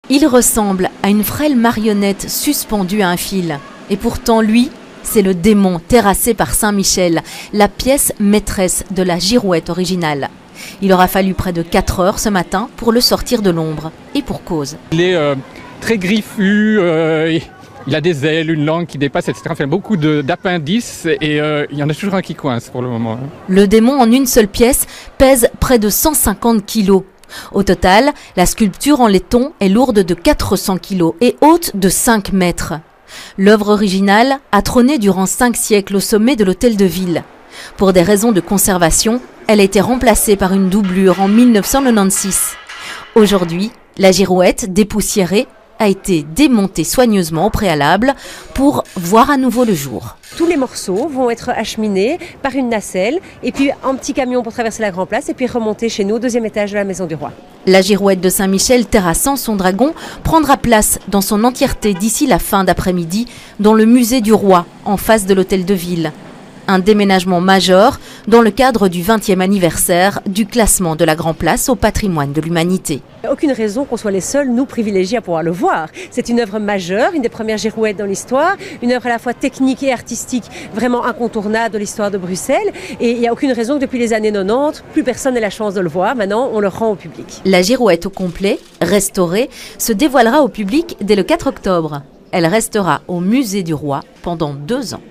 Il ressemble à une frêle marionnette suspendue à un fil. Et pourtant, lui, c'est le démon terrassé par Saint-Michel, la pièce maîtresse de la girouette originale. Il aura fallu près de 4 heures ce matin pour le sortir de l'ombre. Et pour cause. Il est très griffu, il a des ailes, une langue qui dépasse, etc. Enfin, beaucoup d'appendices et il y en a toujours un qui coince pour le moment. Le démon en une seule pièce pèse près de 150 kilos. Au total, la sculpture en laiton est lourde de 400 kilos et haute de 5 mètres. L'œuvre originale a trôné durant 5 siècles au sommet de l'hôtel de ville. Pour des raisons de conservation, elle a été remplacée par une doublure en 1996. Aujourd'hui, la girouette dépoussiérée a été démontée soigneusement au préalable pour voir à nouveau le jour. Tous les morceaux vont être acheminés par une nacelle et puis un petit camion pour traverser la Grand Place et puis remonter chez nous au 2e étage de la Maison du Roi. La girouette de Saint-Michel terrassant son dragon prendra place dans son entièreté d'ici la fin d'après-midi dans le musée du Roi en face de l'hôtel de ville. Un déménagement majeur dans le cadre du 20e anniversaire du classement de la Grand Place au patrimoine de l'humanité. Il n'y a aucune raison qu'on soit les seuls, nous, privilégiés à pouvoir le voir. C'est une œuvre majeure, une des premières girouettes dans l'histoire, une œuvre à la fois technique et artistique vraiment incontournable de l'histoire de Bruxelles. Et il n'y a aucune raison que depuis les années 90, plus personne n'ait la chance de le voir. Maintenant, on le rend au public. La girouette au complet, restaurée, se dévoilera au public dès le 4 octobre. Elle restera au musée du Roi pendant 2 ans.